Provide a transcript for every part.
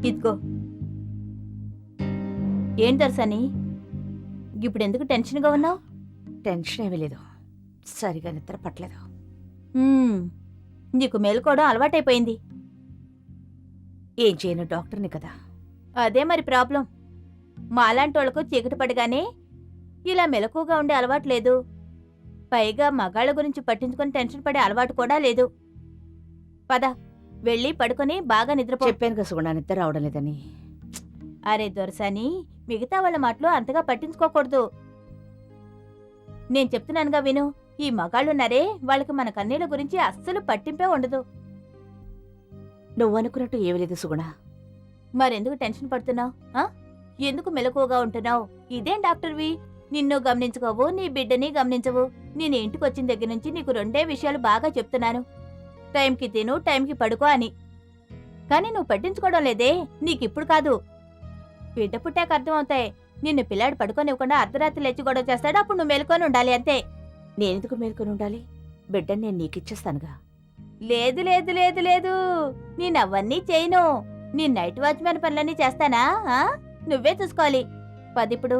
ఇదిగో. ఏం దర్శని ఇప్పుడెందుకు టెన్షన్గా ఉన్నావు? టెన్షన్ ఏమీ లేదు, సరిగా నిద్ర పట్టలేదు. నీకు మేలుకోవడం అలవాటైపోయింది. ఏం చేయను, డాక్టర్ని కదా. అదే మరి ప్రాబ్లం. మాలాంటి వాళ్లకు చీకటి పడగానే ఇలా మెలకుగా ఉండే అలవాటు లేదు. పైగా మగాళ్ళ గురించి పట్టించుకొని టెన్షన్ పడే అలవాటు కూడా లేదు. పద, వెళ్ళి పడుకొని బాగా నిద్రపో. చెప్పాను కదా సుగుణ, నిద్ర రావడం లేదని. అరే దొరసాని, మిగతా వాళ్ళ మాటలు అంతగా పట్టించుకోకూడదు. నేను చెప్తున్నానుగా విను. ఈ మగాళ్ళున్నారే, వాళ్ళకి మన కన్నీళ్ళ గురించి అస్సలు పట్టింపే ఉండదు. నువ్వనుకున్నట్టు ఏమీ లేదు సుగుణ. మరెందుకు టెన్షన్ పడుతున్నావు? ఎందుకు మెలకువగా ఉంటున్నావు? ఇదేం డాక్టర్వి, నిన్ను గమనించుకోవు, నీ బిడ్డని గమనించవు. నేను ఇంటికి వచ్చిన దగ్గర నుంచి నీకు రెండే విషయాలు బాగా చెప్తున్నాను. టైంకి తిను, టైంకి పడుకో అని. కానీ నువ్వు పట్టించుకోవడం లేదే. నీకిప్పుడు కాదు, బిడ్డ పుట్టాక అర్థమవుతాయి. నిన్ను పిల్లాడు పడుకోనివ్వకుండా అర్ధరాత్రి లేచి గొడవ చేస్తాడు, అప్పుడు నువ్వు మేలుకొని ఉండాలి అంతే. నేనెందుకు మేల్కొని ఉండాలి? బిడ్డని నేను నీకిచ్చేస్తానుగా. లేదు లేదు లేదు లేదు, నేనవన్నీ చేయను. నీ నైట్ వాచ్మెన్ పనులన్నీ చేస్తానా? నువ్వే చూసుకోవాలి. పదిప్పుడు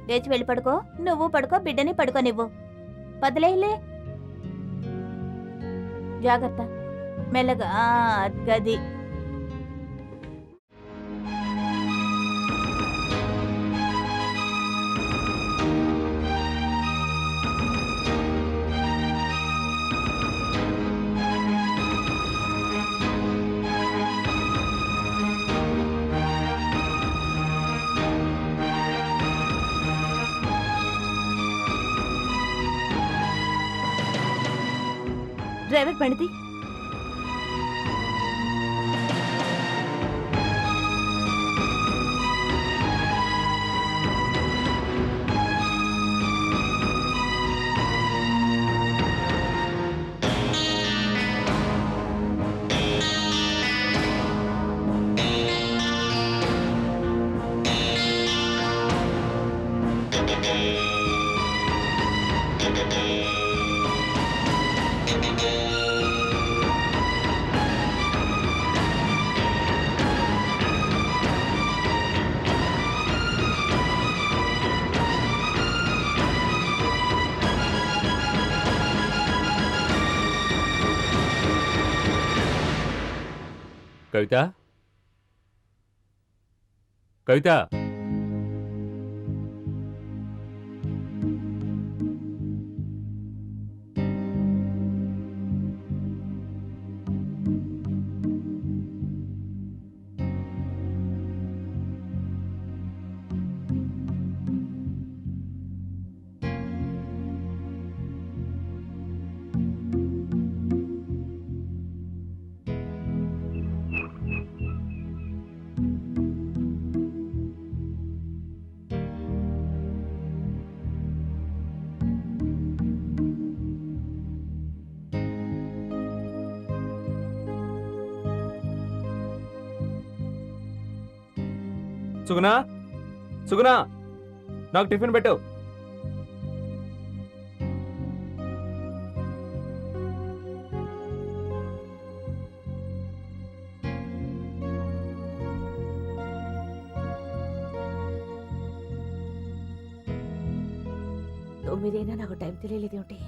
లేచి వెళ్ళి పడుకో. నువ్వు పడుకో, బిడ్డని పడుకోనివ్వు. పదలేలే, జాగ్రత్త, మెల్లగా. గది డ్రైవర్ బండిది. కవిత, కవిత, సుగుణా, సుగుణా, నాకు టిఫిన్ పెట్టు. తొమ్మిదైనా నాకు టైం తెలియలేదేమిటి?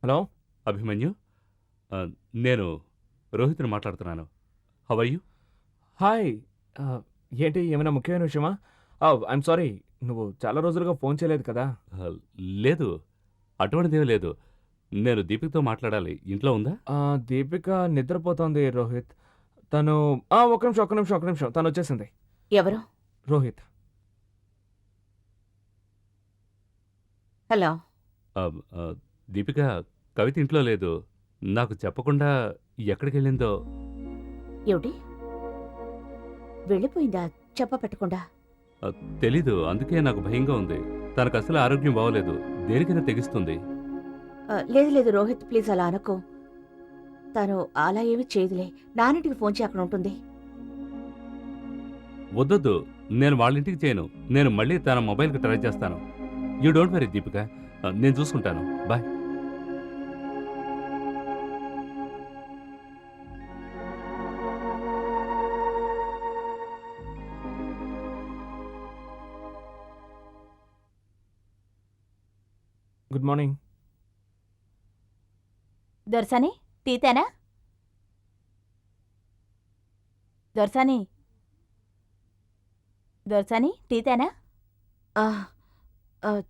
హలో అభిమన్యు, నేను రోహిత్ని మాట్లాడుతున్నాను. How are you? హాయ్. ఏంటి, ఏమైనా ముఖ్యమైన విషయమా? ఐఎమ్ సారీ, నువ్వు చాలా రోజులుగా ఫోన్ చేయలేదు కదా. లేదు, అటువంటిదేమీ లేదు. నేను దీపికతో మాట్లాడాలి. ఇంట్లో ఉందా? దీపిక నిద్రపోతోంది రోహిత్. తను ఒక్క నిమిషం తను వచ్చేసింది. ఎవరు? రోహిత్. హలో. దీపిక, కవిత ఇంట్లో లేదు. నాకు చెప్పకుండా ఎక్కడికి వెళ్ళిందో. ఏమిటి, వెళ్ళిపోయిందా చెప్ప పెట్టకుండా? తెలీదు, అందుకే నాకు భయంగా ఉంది. తనకు అసలు ఆరోగ్యం బాగోలేదు. దేనికైనా తెగిస్తుంది. లేదు లేదు రోహిత్, ప్లీజ్ అలా అనుకో. తను అలా ఏమి చేయదులే. నాన్నింటికి ఫోన్ చేయి, అక్కడ ఉంటుంది. వద్దొద్దు, నేను వాళ్ళ ఇంటికి చేయను. నేను మళ్ళీ తన మొబైల్కి ట్రై చేస్తాను. యూ డోంట్ వరీ దీపిక, నేను చూసుకుంటాను. బాయ్. Good morning. దొరసాని టీతేనా? దొరసాని దొరసాని టీతేనా? ఆ,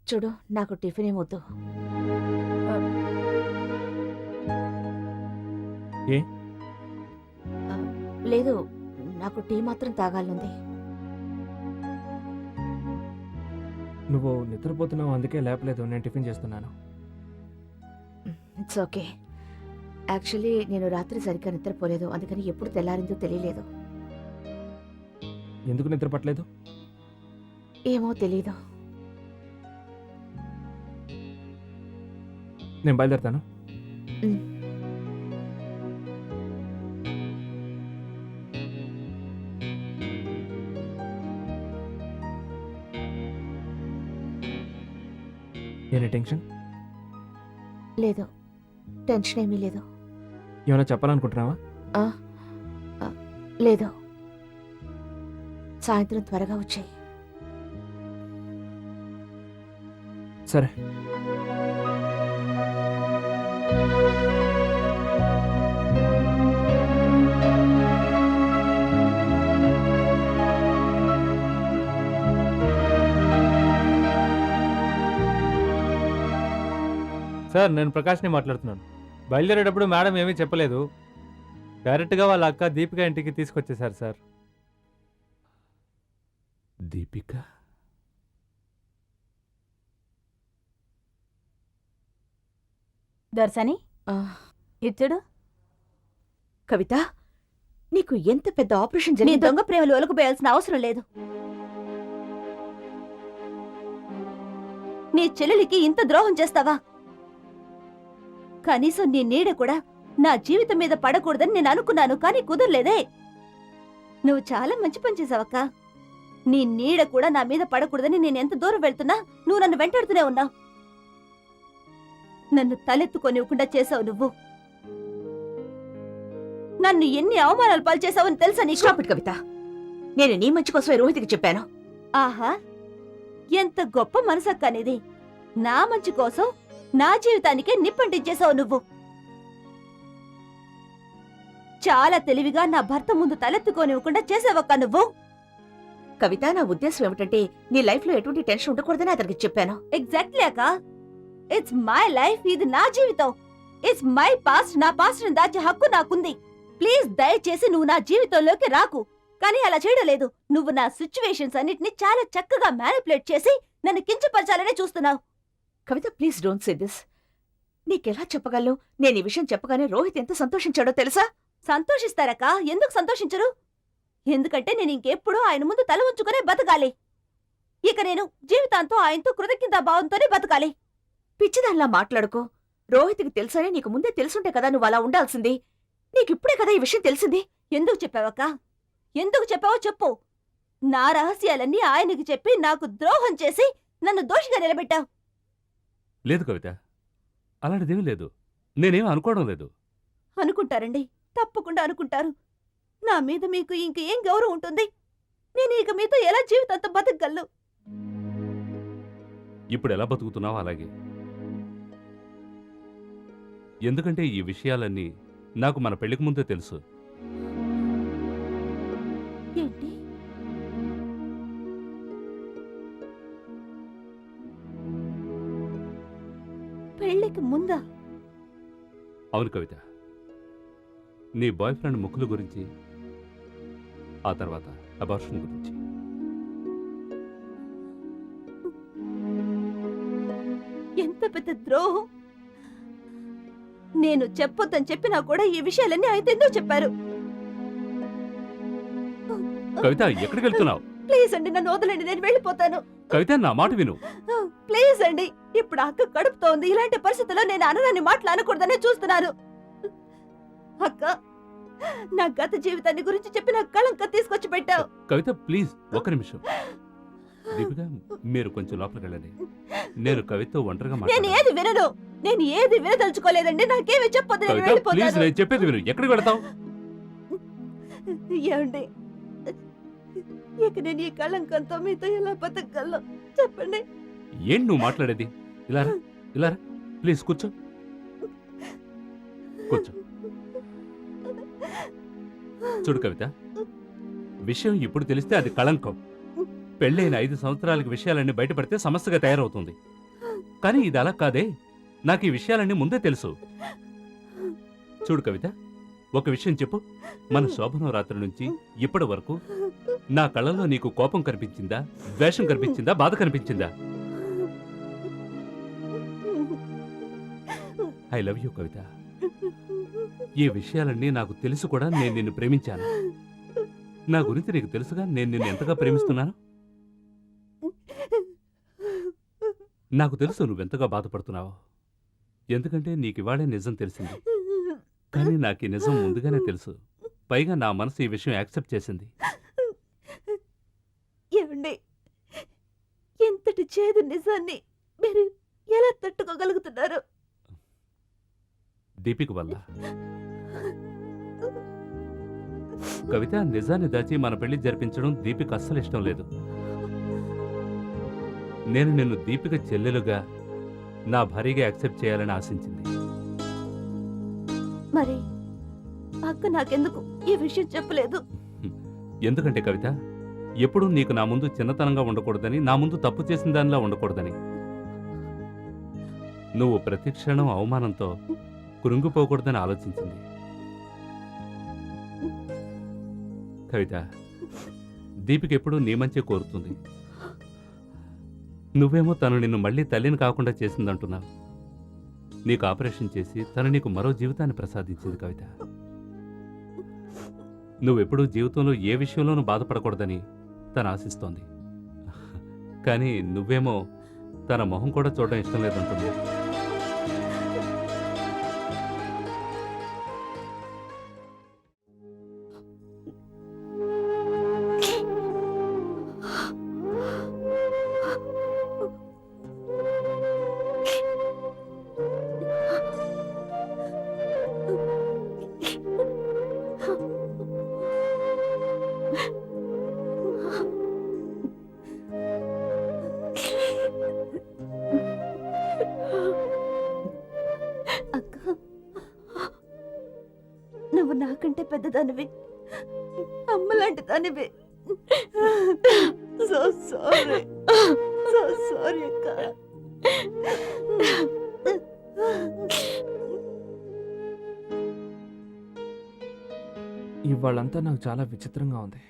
చూడు, నాకు టిఫిన్ ఏమొద్దు. ఏ? లేదు, నాకు టీ మాత్రం తాగాలనుంది. నువ్వు నిద్రపోతున్నావు, అందుకే లేపలేదు. నేను టిఫిన్ చేస్తున్నాను. It's okay. యాక్చువల్లీ నేను రాత్రి సరిగ్గా నిద్రపోలేదు, అందుకని ఎప్పుడు తెల్లారిందో తెలియలేదు. ఎందుకు నిద్ర పట్టలేదు? ఏమో తెలీదు. నేను బయలుదేరుతాను. ఉమ్. ఏనే టెన్షన్? లేదు, టెన్షన్ ఏమీ లేదు. ఏమైనా చెప్పాలనుకుంటున్నావా? ఆ, ఆ, లేదు. సాయంత్రం త్వరగా వచ్చాయి. సరే. సార్, నేను ప్రకాష్ని మాట్లాడుతున్నాను. బయలుదేరేటప్పుడు మేడం ఏమీ చెప్పలేదు. డైరెక్ట్గా వాళ్ళ అక్క దీపిక ఇంటికి తీసుకొచ్చేశారు సార్. దీపిక? దొరసాని ఆ, ఇచ్చుడు. కవిత, నీకు ఎంత పెద్ద ఆపరేషన్ నీ జరిగిందో. దొంగ ప్రేమలు ఒలకపోయాల్సిన అవసరం లేదు. నీ చెల్లెలికి ఇంత ద్రోహం చేస్తావా? కనీసం నీ నీడ కూడా నా జీవితం మీద పడకూడదని నేను అనుకున్నాను, కానీ కుదరలేదే. నువ్వు చాలా మంచి పని చేసావక్క. నీ నీడ కూడా నా మీద పడకూడదని నేను ఎంత దూరం వెళ్తున్నా నువ్వు నన్ను వెంటాడుతూనే ఉన్నావు. నన్ను తలెత్తుకోనివ్వకుండా చేసావు నువ్వు. నన్ను ఎన్ని అవమానాలు పాలు చేసావని తెలుసా నీకు? Stop it, కవిత. నేను నీ మంచి కోసమే రోహిత్కి చెప్పాను. ఆహా, ఎంత గొప్ప మనసక్క అనేది. నా మంచి కోసం నా జీవితానికే నిప్పంటించేశావు నువ్వు. చాలా తెలివిగా నా భర్త ముందు తలెత్తుకోనివ్వకుండా చేసావక్క నువ్వు. కవిత, నా ఉద్దేశం ఏమిటంటే నీ లైఫ్ లో ఎటువంటి టెన్షన్ ఉండకూడదని అతనికి చెప్పాను. ఎగ్జాక్ట్లీ అక్క. ఇట్స్ మై లైఫ్, ఇది నా జీవితం. It's my past. నా పాస్ట్ ని దాచే హక్కు నాకుంది. ప్లీజ్ దయచేసి నువ్వు నా జీవితంలోకి రాకు. కానీ అలా చేయడం లేదు. నువ్వు నా సిచ్యువేషన్స్ అన్నిటిని చాలా చక్కగా మ్యానిపులేట్ చేసి నన్ను కించపరచాలనే చూస్తున్నావు. కవిత, ప్లీజ్ డోంట్ సే దిస్. నీకెలా చెప్పగలను? నేను ఈ విషయం చెప్పగానే రోహిత్ ఎంత సంతోషించాడో తెలుసా? సంతోషిస్తారక్క. ఎందుకు సంతోషించరు? ఎందుకంటే నేను ఇంకెప్పుడు ఆయన ముందు తల ఉంచుకునే బతకాలి. ఇక నేను జీవితాంతో ఆయనతో కృతజ్ఞతా భావంతోనే బతకాలి. పిచ్చిదానిలా మాట్లాడుకో. రోహిత్కి తెలుసనే నీకు ముందే తెలుసుంటే కదా నువ్వు అలా ఉండాల్సింది. నీకిప్పుడే కదా ఈ విషయం తెలిసింది. ఎందుకు చెప్పావక్క? ఎందుకు చెప్పావో చెప్పు. నా రహస్యాలన్నీ ఆయనకి చెప్పి నాకు ద్రోహం చేసి నన్ను దోషిగా నిలబెట్టావు. లేదు కవిత, అలాంటిదేమీ లేదు. నేనేం అనుకోవడం లేదు. అనుకుంటారండి, తప్పకుండా అనుకుంటారు. నా మీద మీకు ఇంకేం గౌరవం ఉంటుంది? నేను ఇక మీతో ఎలా జీవితంతో బతకగలను? ఇప్పుడు ఎలా బతుకుతున్నావో అలాగే. ఎందుకంటే ఈ విషయాలన్నీ నాకు మన పెళ్లికి ముందే తెలుసు. ఏంటి? పెళ్లికి ముందా? అవును కవిత, నీ బాయ్ ఫ్రెండ్ ముక్కుల గురించి, ఆ తర్వాత అబార్షన్ గురించి. ఎంత పెద్ద ద్రోహం! నేను చెప్పొద్దని చెప్పినా కూడా ఈ విషయాలన్నీ ఆయన ఎందుకు చెప్పారు? కవిత, ఎక్కడికి వెళ్తున్నావు? ప్లీజ్ అండి, నన్ను వదలండి, నేను వెళ్ళిపోతాను. కవిత, నా మాట విను. ప్లీజ్ అండి, ఇప్పుడు అక్క కడుపుతోంది. ఇలాంటి పరిస్థితుల్లో నేను అనరాని మాటలు అనకూడదనే చూస్తున్నాను. అక్క, నా గత జీవితాన్ని గురించి చెప్పి నా కళంక తీసుకొచ్చి పెట్టావు. కవిత ప్లీజ్ ఒక్క నిమిషం. దీపిక మీరు కొంచెం లోపలికి వెళ్ళండి. నేను కవితతో ఒంటరిగా నేను మాట్లాడాలి. ఏది వినను. నేను ఏది వినదలుచుకోలేదండి. నాకేమి చెప్పొద్దు, నేను కవిత ప్లీజ్, వెళ్ళిపోతాను. నేను చెప్పేది విను. ఎక్కడికి వెళతావు? ఏమండి, ఇక నేను ఈ కళంకంతో మీతో ఎలా బతకగలను చెప్పండి. ఏంటి నువ్వు మాట్లాడేది? ఇలా రా, ఇలా రా. ప్లీజ్ కూర్చో, కూర్చో. చూడు కవిత, విషయం ఇప్పుడు తెలిస్తే అది కళంకం. పెళ్ళైన 5 సంవత్సరాలకి విషయాలన్నీ బయటపడితే సమస్యగా తయారవుతుంది. కానీ ఇది అలా కాదే. నాకు ఈ విషయాలన్నీ ముందే తెలుసు. చూడు కవిత, ఒక విషయం చెప్పు. మన శోభనం రాత్రి నుంచి ఇప్పటి వరకు నా కళ్ళల్లో నీకు కోపం కనిపించిందా, ద్వేషం కనిపించిందా, బాధ కనిపించిందా? ఐ లవ్ యూ కవిత. ఈ విషయాలన్నీ నాకు తెలుసు కూడా నేను నిన్ను ప్రేమించాను. నా గురించి నీకు తెలుసుగా నేను నిన్ను ఎంతగా ప్రేమిస్తున్నాను. నాకు తెలుసు నువ్వెంతగా బాధపడుతున్నావో. ఎందుకంటే నీకు ఇవాళే నిజం తెలిసింది. కానీ నాకు ఈ నిజం ముందుగానే తెలుసు. పైగా నా మనసు ఈ విషయం యాక్సెప్ట్ చేసింది. ఏమండి, ఎంతటి చేదు నిజాన్ని మీరు ఎలా తట్టుకోగలుగుతున్నారు? దీపిక వల్ల. కవిత, నిజాన్ని దాచి మన పెళ్లి జరిపించడం దీపిక అస్సలు ఇష్టం లేదు. నేను నిన్ను దీపిక చెల్లెలుగా నా భార్యగా యాక్సెప్ట్ చేయాలని ఆశించింది. మరి అక్క నాకెందుకు ఈ విషయం చెప్పలేదు? ఎందుకంటే కవిత, ఎప్పుడూ నీకు నా ముందు చిన్నతనంగా ఉండకూడదని, నా ముందు తప్పు చేసిన దానిలా ఉండకూడదని. నువ్వు ప్రతి క్షణం అవమానంతో కృంగిపోకూడదని ఆలోచించింది. కవిత, దీపిక ఎప్పుడూ నీ మంచే కోరుతుంది. నువ్వేమో తను నిన్ను మళ్ళీ తల్లిని కాకుండా చేసిందంటున్నావు. నీకు ఆపరేషన్ చేసి తను నీకు మరో జీవితాన్ని ప్రసాదించింది కవిత. నువ్వెప్పుడూ జీవితంలో ఏ విషయంలోనూ బాధపడకూడదని తను ఆశిస్తోంది. కానీ నువ్వేమో తన మొహం కూడా చూడడం ఇష్టం లేదంటున్నావు. అక్క, నువ్వు నాకంటే పెద్దదానివి, అమ్మలాంటి దానివి. సో సారీ, సో సారీ అక్క. ఇవాళంతా నాకు చాలా విచిత్రంగా ఉంది.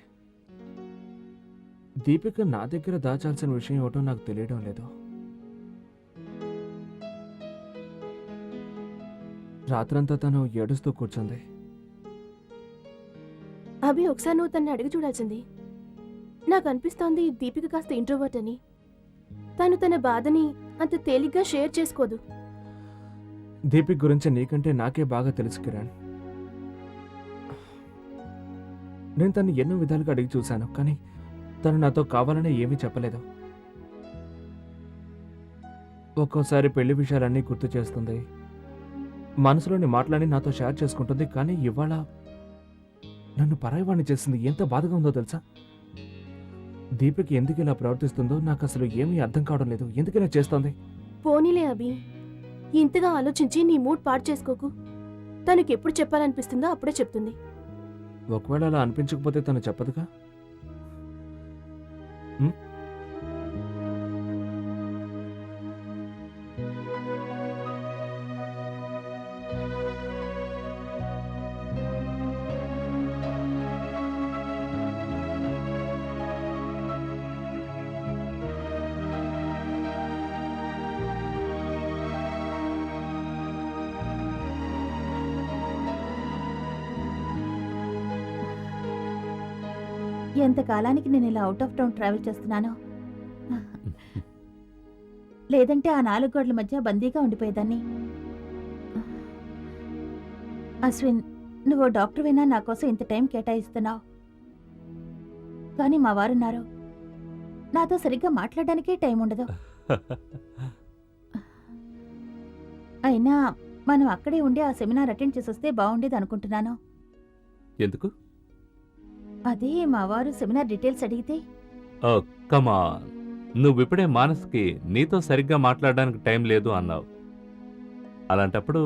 దీపిక నా దగ్గర దాచాల్సిన విషయం ఏమిటో నాకు తెలియడం లేదు. రాత్రంతా తను ఏడుస్తూ కూర్చుంది. అభి, ఒకసారి నువ్వు తన్ని అడిగి చూడాల్సింది. నాకు అనిపిస్తోంది దీపిక కాస్త ఇంట్రోవర్ట్ అని. తను తన బాధని అంత తేలిగ్గా షేర్ చేసుకోదు. దీపిక గురించి నీకంటే నాకే బాగా తెలుసు కిరణ్. నేను తను ఎన్నో విధాలుగా అడిగి చూశాను, కానీ తను నాతో కావాలనే ఏమీ చెప్పలేదు. ఒక్కోసారి పెళ్లి విషయాలన్నీ గుర్తు చేస్తుంది, మనసులోని మాటలని నాతో షేర్ చేసుకుంటుంది. కానీ ఇవాళ నన్ను పరాయివాణ్ణి చేసింది. ఎంత బాధగా ఉందో తెలుసా? దీపిక ఎందుకు ఇలా ప్రవర్తిస్తుందో నాకు అసలు ఏమీ అర్థం కావడం లేదు. ఎందుకు ఇలా చేస్తోంది? పోనీలే అభి, ఇంతగా ఆలోచించి నీ మూడ్ పాడు చేసుకోకు. తనకి ఎప్పుడు చెప్పాలనిపిస్తుందో అప్పుడే చెప్తుంది. ఒకవేళ అలా అనిపించకపోతే తను చెప్పదుగా. ఎంతకాలానికి నేను ఇలా అవుట్ ఆఫ్ టౌన్ ట్రావెల్ చేస్తున్నాను. లేదంటే ఆ 4 గోడల మధ్య బందీగా ఉండిపోయేదాన్ని. అశ్విన్, నువ్వు డాక్టర్వైనా నా కోసం ఇంత టైం కేటాయిస్తున్నావు. కానీ మా వారున్నారు, నాతో సరిగ్గా మాట్లాడడానికే టైం ఉండదు. అయినా మనం అక్కడే ఉండి ఆ సెమినార్ అటెండ్ చేసొస్తే బాగుండేది అనుకుంటున్నాను. ఎందుకు? అదే మా వారు సెమినార్ డీటెయిల్స్ అడిగితే. ఓ కమాన్, నువ్విప్పుడే మానస్కి నీతో సరిగ్గా మాట్లాడడానికి టైం లేదు అన్నావు. అలాంటప్పుడు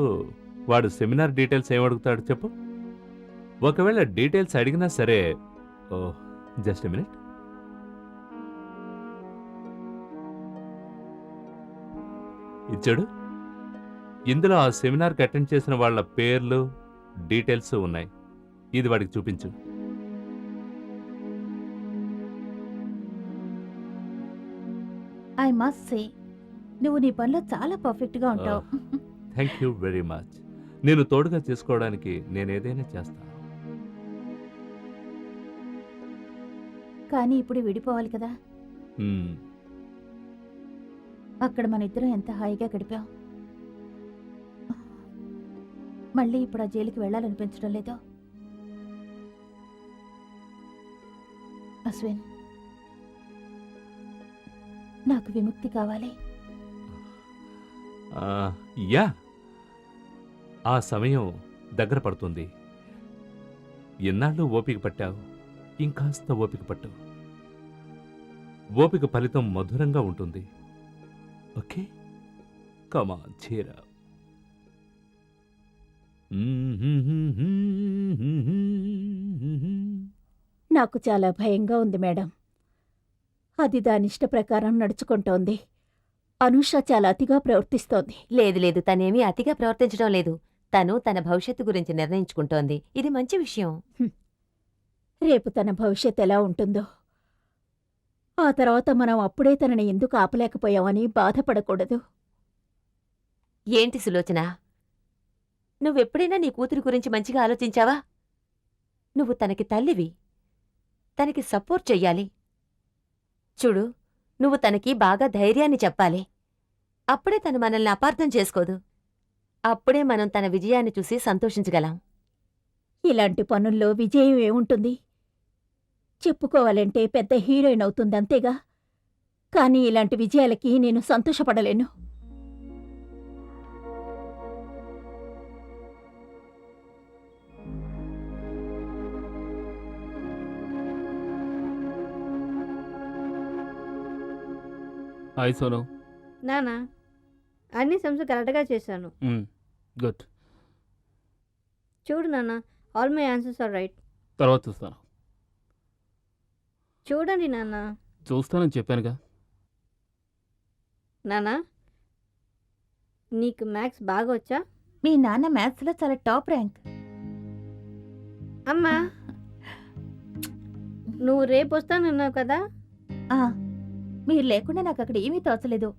వాడు సెమినార్ డీటెయిల్స్ ఏమడుగుతాడు చెప్పు? ఒకవేళ డీటెయిల్స్ అడిగినా సరే, ఓ జస్ట్ మినిట్, ఇచ్చాడు. ఇందులో ఆ సెమినార్కి అటెండ్ చేసిన వాళ్ళ పేర్లు డీటెయిల్స్ ఉన్నాయి. ఇది వాడికి చూపించు. ఐ మస్ట్ సే, నువ్వు నీ పనిలో చాలా పర్ఫెక్ట్గా ఉంటావు. Thank you very much. నేను తోడుగా చేసుకోవడానికి నేనేదైనా చేస్తాను. కానీ ఇప్పుడు విడిపోవాలి కదా. మ్మ్. అక్కడ మన ఇద్దరం ఎంత హాయిగా గడిపాం. మళ్ళీ ఇప్పుడు ఆ జైలుకి వెళ్ళాలనిపించడం లేదు. అశ్విన్, నాకు విముక్తి కావాలి. ఆ, యా, ఆ సమయం దగ్గర పడుతుంది. ఎన్నాళ్ళు ఓపిక పట్టావు, ఇంకాస్త ఓపిక పట్టు. ఓపిక ఫలితం మధురంగా ఉంటుంది. ఓకే, కమాన్ చీర. నాకు చాలా భయంగా ఉంది మేడం. అది దానిష్ట ప్రకారం నడుచుకుంటోంది. అనూష చాలా అతిగా ప్రవర్తిస్తోంది. లేదు లేదు, తనేమీ అతిగా ప్రవర్తించడం లేదు. తను తన భవిష్యత్తు గురించి నిర్ణయించుకుంటోంది. ఇది మంచి విషయం. రేపు తన భవిష్యత్ ఎలా ఉంటుందో, ఆ తర్వాత మనం అప్పుడే తనని ఎందుకు ఆపలేకపోయామని బాధపడకూడదు. ఏంటి సులోచన, నువ్వెప్పుడైనా నీ కూతురి గురించి మంచిగా ఆలోచించావా? నువ్వు తనకి తల్లివి, తనకి సపోర్ట్ చెయ్యాలి. చూడు, నువ్వు తనకి బాగా ధైర్యాన్ని చెప్పాలి. అప్పుడే తను మనల్ని అపార్థం చేసుకోదు. అప్పుడే మనం తన విజయాన్ని చూసి సంతోషించగలం. ఇలాంటి పనుల్లో విజయం ఏముంటుంది? చెప్పుకోవాలంటే పెద్ద హీరోయిన్ అవుతుంది, అంతేగా. కానీ ఇలాంటి విజయాలకి నేను సంతోషపడలేను. హాయ్ సోను. నానా, అన్ని సమ్స్ కరెక్ట్గా చేశాను. గుడ్. చూడు నాన్న, all my answers are right. తర్వాత చూస్తాను. చూడండి నాన్న. చూస్తానని చెప్పానుగా. నానా, నీకు మ్యాథ్స్ బాగా వచ్చా? మీ నాన్న మ్యాథ్స్లో చాలా టాప్ ర్యాంక్. అమ్మా, నువ్వు రేపు వస్తానన్నావు కదా. ఆ, మీరు లేకుండా నాకు అక్కడ ఏమీ తోచలేదు.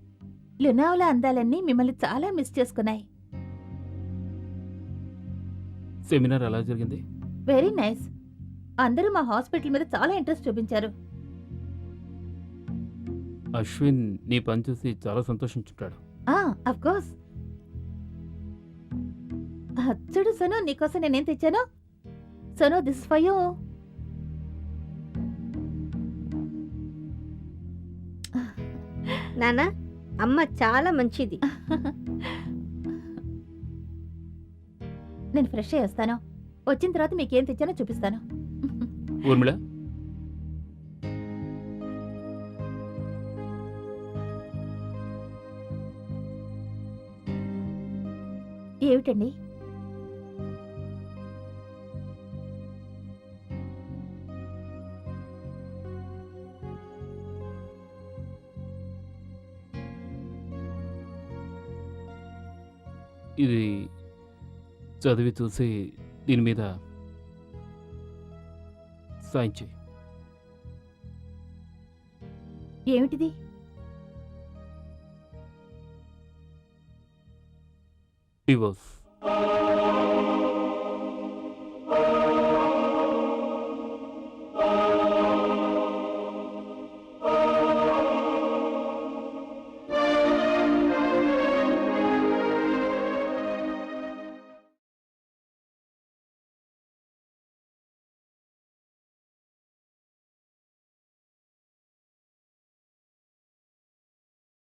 లునావుల అందాలన్నీ మిమ్మల్ని చాలా మిస్ చేసుకున్నాయి. సెమినార్ ఎలా జరిగింది? Very nice. అందరూ మా హాస్పిటల్ మీద చాలా ఇంట్రెస్ట్ చూపించారు. అశ్విన్ నీ పని చూసి చాలా సంతోషించుంటాడు. Of course. చూడు సోను, నీకోసం నేనేం తెచ్చాను. Sonu, this for you. నానా, అమ్మ చాలా మంచిది. నేను ఫ్రెష్ అయ్యి వస్తాను. వచ్చిన తర్వాత మీకేం తెచ్చానో చూపిస్తాను. ఊర్మిళ, ఏమిటండి? ఇది చదివి చూసి దీని మీద సైన్ చేయి. ఏమిటిది? డివోర్స్.